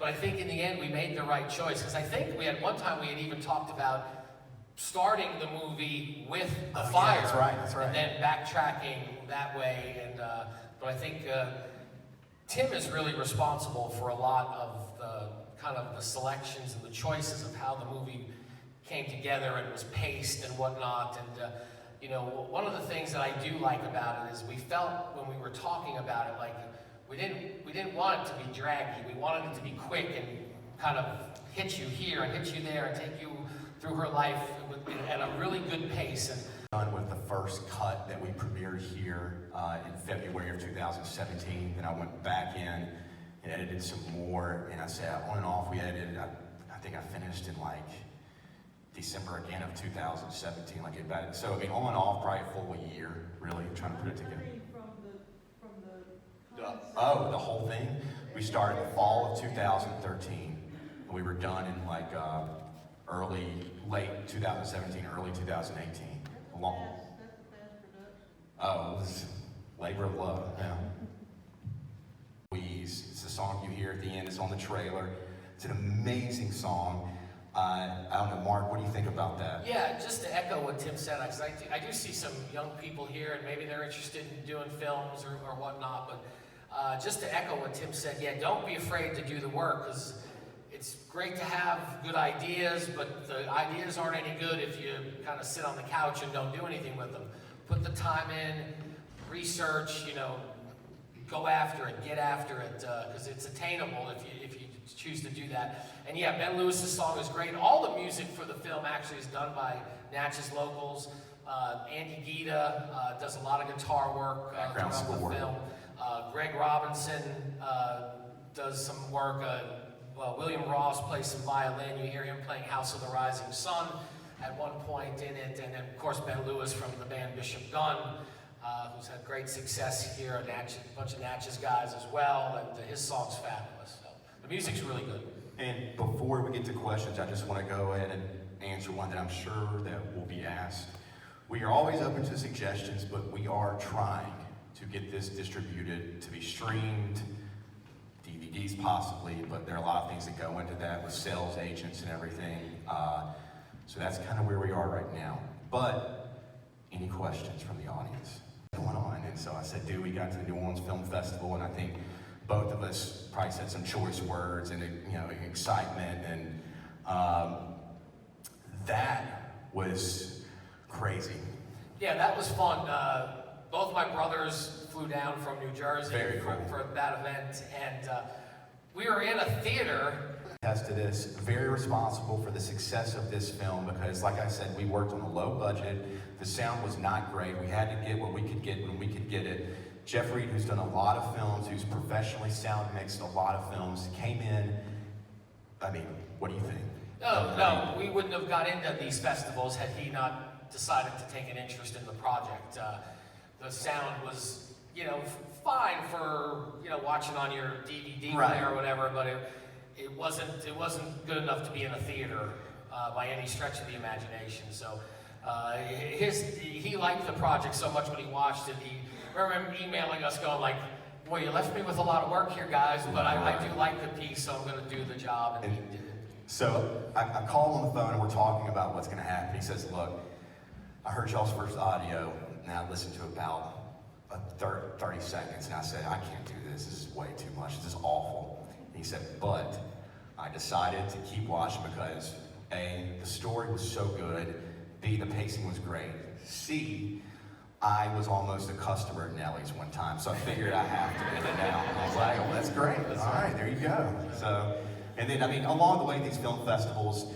But I think in the end we made the right choice, because I think we had one time we had even talked about starting the movie with the fire, yeah, that's right. and then backtracking that way. And but I think Tim is really responsible for a lot of the kind of the selections and the choices of how the movie came together and was paced and whatnot. And you know, one of the things that I do like about it is we felt when we were talking about it, like we didn't want it to be draggy. We wanted it to be quick and kind of hit you here and hit you there and take you through her life at a really good pace. And done with the first cut that we premiered here in February of 2017. Then I went back in and edited some more, and I said on and off we edited. I think I finished in like December again of 2017, like about so I mean on and off probably a full year, really trying to put it together. Oh, the whole thing? We started the fall of 2013. We were done in like late 2017, early 2018. Long. Oh, it was labor of love. Yeah. It's the song you hear at the end. It's on the trailer. It's an amazing song. I don't know, Mark, what do you think about that? Yeah, just to echo what Tim said, I do see some young people here, and maybe they're interested in doing films or whatnot, but just to echo what Tim said, yeah, don't be afraid to do the work, because it's great to have good ideas, but the ideas aren't any good if you kind of sit on the couch and don't do anything with them. Put the time in, research, you know, go after it, get after it, because it's attainable if you choose to do that. And yeah, Ben Lewis's song is great. All the music for the film actually is done by Natchez locals. Andy Gita does a lot of guitar work throughout the film. Greg Robinson does some work. William Ross plays some violin. You hear him playing House of the Rising Sun at one point in it. And then, of course, Ben Lewis from the band Bishop Gunn, who's had great success here. A bunch of Natchez guys as well. And his song's fabulous. So the music's really good. And before we get to questions, I just want to go ahead and answer one that I'm sure that will be asked. We are always open to suggestions, but we are trying to get this distributed, to be streamed, DVDs possibly, but there are a lot of things that go into that with sales agents and everything. So that's kind of where we are right now. But any questions from the audience? What's going on? And so I said, dude, we got to the New Orleans Film Festival, and I think both of us probably said some choice words and, you know, excitement, and that was crazy. Yeah, that was fun. Both my brothers flew down from New Jersey for that event, and we were in a theater. As to this, very responsible for the success of this film, because like I said, we worked on a low budget. The sound was not great. We had to get what we could get when we could get it. Jeff Reed, who's done a lot of films, who's professionally sound mixed a lot of films, came in. I mean, what do you think? No, we wouldn't have got into these festivals had he not decided to take an interest in the project. The sound was, you know, fine for, you know, watching on your DVD player or whatever, but it wasn't good enough to be in a theater by any stretch of the imagination. So he liked the project so much when he watched it. I remember him emailing us going like, boy, you left me with a lot of work here, guys, but I do like the piece, so I'm going to do the job, and he did it. So I call him on the phone, and we're talking about what's going to happen. He says, look, I heard y'all's first audio, and I listened to about 30 seconds, and I said, I can't do this. This is way too much. This is awful. And he said, but I decided to keep watching because A, the story was so good, B, the pacing was great, C, I was almost a customer at Nellie's one time, so I figured I have to get it now. I was like, oh, that's great. All right, there you go. So, and then, I mean, along the way, these film festivals,